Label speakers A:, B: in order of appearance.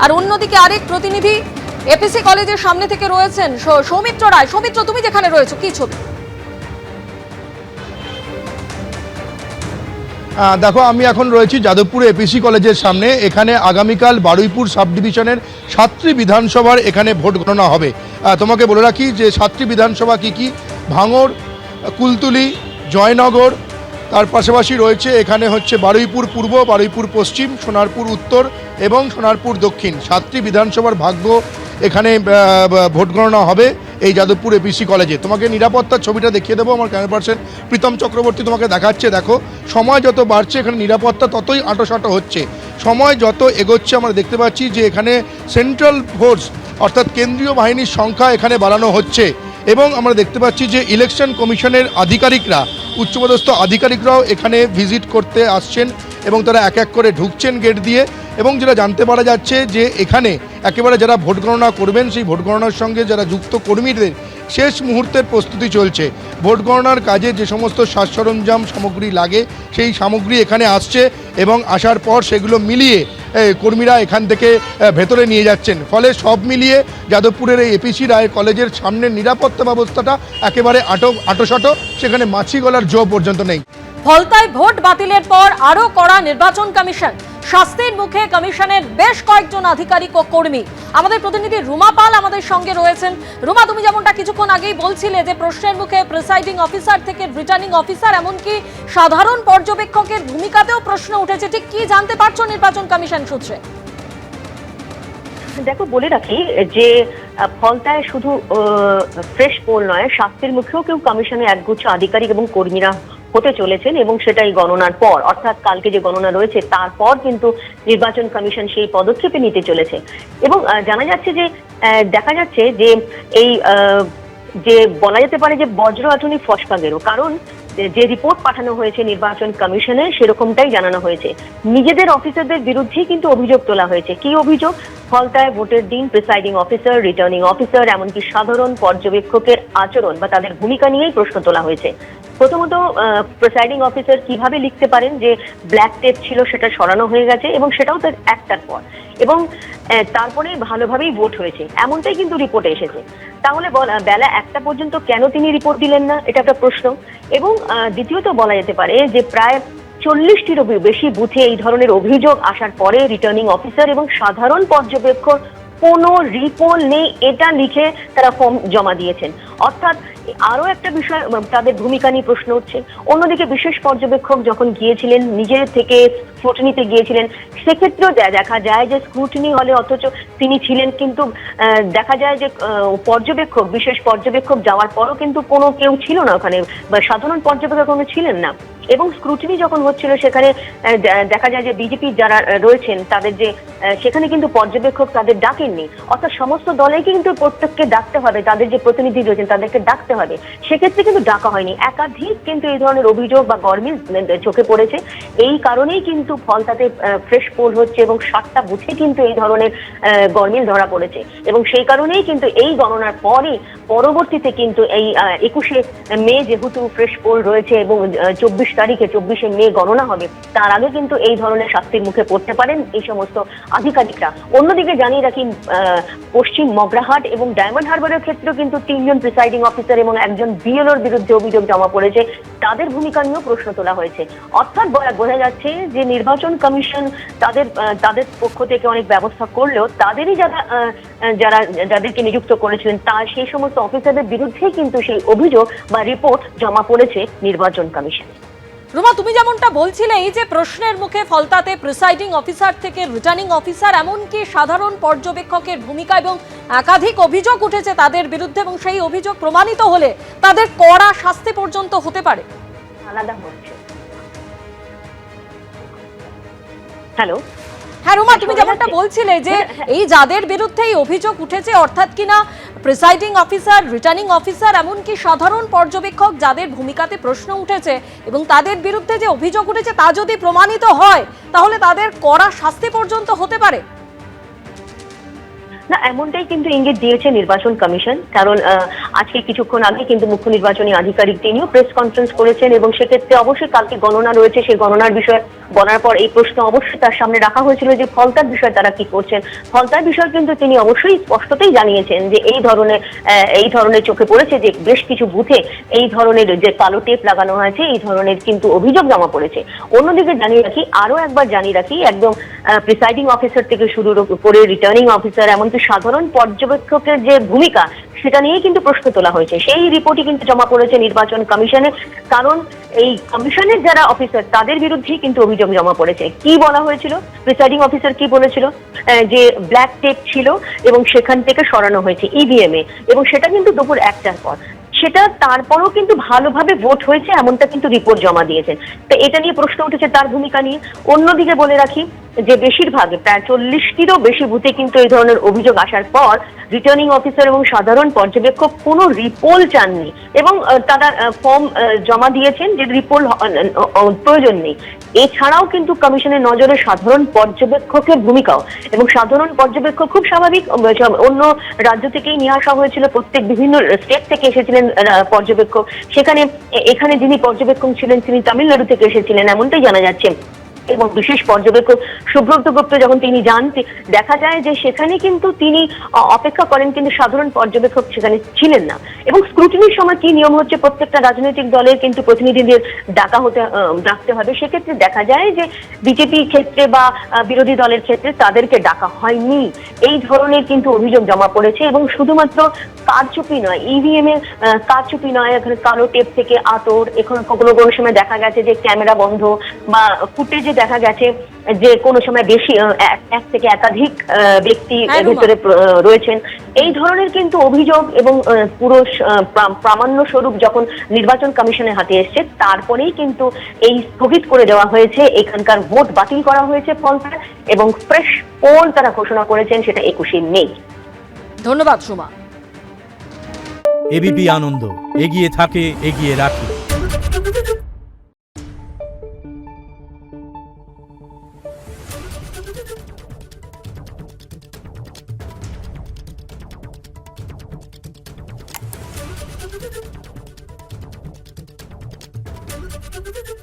A: আর অন্যদিকে আরেক প্রতিনিধি এপিসি কলেজের সামনে থেকে রয়েছেন সৌমিত্র রায়। সৌমিত্র, তুমি যেখানে রয়েছো কি ছবি?
B: দেখো, আমি এখন রয়েছি যাদবপুর এপিসি কলেজের সামনে। এখানে আগামীকাল বারুইপুর সাব ডিভিশনের 7টি বিধানসভার এখানে ভোট গণনা হবে। তোমাকে বলে রাখি যে 7টি বিধানসভা কি কি: ভাঙড়, কুলতলি, জয়নগর, তার পাশাপাশি রয়েছে এখানে হচ্ছে বারুইপুর পূর্ব, বারুইপুর পশ্চিম, সোনারপুর উত্তর এবং সোনারপুর দক্ষিণ। 7টি বিধানসভার ভাগ্য এখানে ভোট গণনা হবে এই যাদবপুর এপিসি কলেজে। তোমাকে নিরাপত্তার ছবিটা দেখিয়ে দেবো। আমার ক্যামেরা পার্সন প্রীতম চক্রবর্তী তোমাকে দেখাচ্ছে। দেখো, সময় যত বাড়ছে এখানে নিরাপত্তা ততই আঁটোসাঁটো হচ্ছে। সময় যত এগোচ্ছে আমরা দেখতে পাচ্ছি যে এখানে সেন্ট্রাল ফোর্স অর্থাৎ কেন্দ্রীয় বাহিনীর সংখ্যা এখানে বাড়ানো হচ্ছে এবং আমরা দেখতে পাচ্ছি যে ইলেকশন কমিশনের আধিকারিকরা, উচ্চপদস্থ আধিকারিকরাও এখানে ভিজিট করতে আসছেন এবং তারা এক এক করে ঢুকছেন গেট দিয়ে। এবং যেটা জানতে পারা যাচ্ছে যে এখানে একেবারে যারা ভোট গণনা করবেন সেই ভোট গণনার সঙ্গে যারা যুক্ত কর্মীদের শেষ মুহূর্তের প্রস্তুতি চলছে। ভোট গণনার কাজে যে সমস্ত সাজ সরঞ্জাম সামগ্রী লাগে সেই সামগ্রী এখানে আসছে এবং আসার পর সেগুলো মিলিয়ে কর্মীরা এখান থেকে ভেতরে নিয়ে যাচ্ছেন। ফলে সব মিলিয়ে যাদবপুরের এই এপিসি রায় কলেজের সামনের নিরাপত্তা ব্যবস্থাটা একেবারে আঁটোসাঁটো, সেখানে মাছি গলার জো পর্যন্ত নেই।
A: ফলতায় ভোট বাতিলের পর আরো কড়া নির্বাচন কমিশন, শাস্তির মুখে কমিশনের বেশ কয়েকজন আধিকারিক ও কর্মী। আমাদের প্রতিনিধি রুমা পাল আমাদের সঙ্গে রয়েছেন। রুমা, তুমি যেমনটা কিছুক্ষণ আগেই বলছিলে যে প্রশ্নের মুখে প্রিসাইডিং অফিসার থেকে রিটার্নিং অফিসার এমনকি সাধারণ পর্যবেক্ষকের ভূমিকাতেও প্রশ্ন উঠেছে, ঠিক কি জানতে পারছো নির্বাচন কমিশন সূত্রে?
C: দেখো, বলে রাখি যে ফলতায় শুধু ফ্রেশ পোল নয়, শাস্তির মুখেও কেউ কমিশনে একগুচ্ছ আধিকারিক এবং কর্মীরা হতে চলেছেন এবং সেটাই গণনার পর, অর্থাৎ কালকে যে গণনা রয়েছে তারপর কিন্তু নির্বাচন কমিশন সেই পদক্ষেপে নিতে চলেছে। এবং জানা যাচ্ছে যে দেখা যাচ্ছে যে এই যে বলা যেতে পারে যে বজ্র আধুনিক ফসফাগেরও, কারণ যে রিপোর্ট পাঠানো হয়েছে নির্বাচন কমিশনে সেরকমটাই জানানো হয়েছে। নিজেদের অফিসারদের বিরুদ্ধেই কিন্তু অভিযোগ তোলা হয়েছে। কি অভিযোগ? ফলতায় ভোটের দিন প্রিসাইডিং অফিসার, রিটার্নিং অফিসার, এমনকি সাধারণ পর্যবেক্ষকের আচরণ বা তাদের ভূমিকা নিয়েই প্রশ্ন তোলা হয়েছে। প্রথমত, প্রিসাইডিং অফিসার কিভাবে লিখতে পারেন যে ব্ল্যাক টেপ ছিল সেটা সরানো হয়ে গেছে এবং সেটাও তার একটার পর, এবং তারপরে ভালোভাবেই ভোট হয়েছে, এমনটাই কিন্তু রিপোর্টে এসেছে। তাহলে বেলা 1টা পর্যন্ত কেন তিনি রিপোর্ট দিলেন না, এটা একটা প্রশ্ন। এবং দ্বিতীয়ত বলা যেতে পারে যে প্রায় 40টিরও বেশি বুথে এই ধরনের অভিযোগ আসার পরে রিটার্নিং অফিসার এবং সাধারণ পর্যবেক্ষক কোনো রিপোর্ট নেই এটা লিখে তারা ফর্ম জমা দিয়েছেন। অর্থাৎ আরো একটা বিষয়, তাদের ভূমিকা নিয়ে প্রশ্ন উঠছে। অন্যদিকে বিশেষ পর্যবেক্ষক যখন গিয়েছিলেন, নিজের থেকে স্ক্রুটিনিতে গিয়েছিলেন, সেক্ষেত্রেও দেখা যায় যে স্ক্রুটিনি হলে অথচ তিনি ছিলেন, কিন্তু দেখা যায় যে পর্যবেক্ষক, বিশেষ পর্যবেক্ষক যাওয়ার পরও কিন্তু কোনো কেউ ছিল না ওখানে, বা সাধারণ পর্যবেক্ষক কোনো ছিলেন না। এবং স্ক্রুটিনি যখন হচ্ছিল সেখানে দেখা যায় যে বিজেপি যারা রয়েছেন তাদের যে সেখানে কিন্তু পর্যবেক্ষক তাদের ডাকেননি। অর্থাৎ সমস্ত দলেই কিন্তু প্রত্যেককে ডাকতে হবে, তাদের যে প্রতিনিধি রয়েছেন তাদেরকে ডাকতে হবে, সেক্ষেত্রে কিন্তু ডাকা হয়নি। একাধিক কিন্তু এই ধরনের অভিযোগ বা গরমিল চোখে পড়েছে। এই কারণেই কিন্তু ফলতাতে ফ্রেশ পোল হচ্ছে এবং 7টা বুথে কিন্তু এই ধরনের গরমিল ধরা পড়েছে। এবং সেই কারণেই কিন্তু এই গণনার পরই পরবর্তীতে কিন্তু এই 21শে মে যেহেতু ফ্রেশ পোল রয়েছে এবং 24শে মে গণনা হবে, তার আগে কিন্তু এই ধরনের শাস্তির মুখে পড়তে পারেন এই সমস্ত আধিকারিকরা। অন্যদিকে জানিয়ে রাখি, পশ্চিম মগরাহাট এবং ডায়মন্ড হারবারের ক্ষেত্রেও কিন্তু 3জন প্রিসাইডিং অফিসার এবং একজন বিএলওর বিরুদ্ধে অভিযোগ জমা পড়েছে, তাদের ভূমিকা নিয়েও প্রশ্ন তোলা হয়েছে। অর্থাৎ বোঝা যাচ্ছে যে নির্বাচন কমিশন তাদের পক্ষ থেকে অনেক ব্যবস্থা করলেও তাদেরই যাদেরকে নিযুক্ত করেছিলেন সেই সমস্ত অফিসারদের বিরুদ্ধেই কিন্তু সেই অভিযোগ বা রিপোর্ট জমা পড়েছে নির্বাচন কমিশনে।
A: রুমা, তুমি যেমনটা বলছিলে এই যে প্রশ্নের মুখে ফলতাতে প্রিসাইডিং অফিসার থেকে রিটার্নিং অফিসার এমনকি সাধারণ পর্যবেক্ষকের ভূমিকা এবং একাধিক অভিযোগ উঠেছে তাদের বিরুদ্ধে, এবং সেই অভিযোগ প্রমাণিত হলে তাদের কড়া শাস্তি পর্যন্ত হতে পারে।
C: আলাদা হচ্ছে। হ্যালো,
A: হ্যাঁ রুমা, তুমি যেমনটা বলছিলে যে এই যাদের বিরুদ্ধে এই অভিযোগ উঠেছে, অর্থাৎ কিনা প্রিসাইডিং অফিসার, রিটার্নিং অফিসার এমনকি সাধারণ পর্যবেক্ষক যাদের ভূমিকাতে প্রশ্ন উঠেছে এবং তাদের বিরুদ্ধে যে অভিযোগ উঠেছে তা যদি প্রমাণিত হয় তাহলে তাদের কড়া শাস্তি পর্যন্ত হতে পারে।
C: না, এমনটাই কিন্তু ইঙ্গিত দিয়েছে নির্বাচন কমিশন। কারণ আজকে কিছুক্ষণ আগে কিন্তু মুখ্য নির্বাচনী আধিকারিক তিনিও প্রেস কনফারেন্স করেছেন এবং সেক্ষেত্রে অবশ্যই কালকে গণনা রয়েছে, সেই গণনার বিষয়ে বলার পর এই প্রশ্ন অবশ্যই তার সামনে রাখা হয়েছিল যে ফলতার বিষয়ে তারা কি করছেন। ফলতার বিষয় কিন্তু তিনি অবশ্যই স্পষ্টতই জানিয়েছেন যে এই ধরনের চোখে পড়েছে যে বেশ কিছু বুথে এই ধরনের যে কালো টেপ লাগানো হয়েছে, এই ধরনের কিন্তু অভিযোগ জমা পড়েছে। অন্যদিকে আরো একবার জানিয়ে রাখি, একদম প্রিসাইডিং অফিসার থেকে শুরু করে রিটার্নিং অফিসার এমনকি সাধারণ পর্যবেক্ষকের যে ভূমিকা সেটা নিয়ে কিন্তু প্রশ্ন তোলা হয়েছে। সেই রিপোর্টই কিন্তু জমা পড়েছে নির্বাচন কমিশনে, কারণ এই কমিশনের যারা অফিসার তাদের বিরুদ্ধেই কিন্তু অভিযোগ জমা পড়েছে। কি বলা হয়েছিল, প্রিসাইডিং অফিসার কি বলেছিল, যে ব্ল্যাক টেপ ছিল এবং সেখান থেকে সরানো হয়েছে ইভিএম এ, এবং সেটা কিন্তু দুপুর 1টার পর। সেটা তারপরও কিন্তু ভালোভাবে ভোট হয়েছে এমনটা কিন্তু রিপোর্ট জমা দিয়েছেন। তো এটা নিয়ে প্রশ্ন উঠেছে তার ভূমিকা নিয়ে। অন্যদিকে বলে রাখি যে বেশিরভাগ প্রায় 40টিরও বেশি বুথে কিন্তু এই ধরনের অভিযোগ আসার পর রিটার্নিং অফিসার এবং সাধারণ পর্যবেক্ষক কোনো রিপোল চাননি এবং তারা ফর্ম জমা দিয়েছেন যে রিপোল প্রয়োজন নেই। এছাড়াও কিন্তু কমিশনের নজরে সাধারণ পর্যবেক্ষকের ভূমিকাও, এবং সাধারণ পর্যবেক্ষক খুব স্বাভাবিক অন্য রাজ্য থেকেই নিয়ে আসা হয়েছিল, প্রত্যেক বিভিন্ন স্টেট থেকে এসেছিলেন পর্যবেক্ষক। এখানে যিনি পর্যবেক্ষক ছিলেন তিনি তামিলনাড়ু থেকে এসেছিলেন এমনটাই জানা যাচ্ছে। এবং বিশেষ পর্যবেক্ষক সুব্রত গুপ্ত যখন তিনি যান, দেখা যায় যে সেখানে কিন্তু তিনি অপেক্ষা করেন, কিন্তু সাধারণ পর্যবেক্ষক সেখানে ছিলেন না। এবং স্ক্রুটিনির সময় কি নিয়ম হচ্ছে, প্রত্যেকটা রাজনৈতিক দলের কিন্তু প্রতিনিধিদের ডাকতে হবে। সেক্ষেত্রে দেখা যায় যে বিজেপি ক্ষেত্রে বা বিরোধী দলের ক্ষেত্রে তাদেরকে ডাকা হয়নি। এই ধরনের কিন্তু অভিযোগ জমা পড়েছে এবং শুধুমাত্র কারচুপি নয়, ইভিএম এর কারচুপি নয়, এখানে কালো টেপ থেকে আতর, এখন কোনো সময় দেখা গেছে যে ক্যামেরা বন্ধ বা ফুটেজে দেখা গেছে যে কোনো সময় বেশি এক থেকে একাধিক ব্যক্তি ভিতরে রয়েছেন। এই ধরনের কিন্তু অভিযোগ এবং পুরো প্রামাণ্য স্বরূপ যখন নির্বাচন কমিশনের হাতে এসছে, তারপরেই কিন্তু এই স্থগিত করে দেওয়া হয়েছে, এখানকার ভোট বাতিল করা হয়েছে ফলতার, এবং ফ্রেশ পোল তারা ঘোষণা করেছেন সেটা 21শে মে।
A: ধন্যবাদ সুমা।
D: এবিপি আনন্দ, এগিয়ে থাকে, এগিয়ে রাখে।
E: Thank you.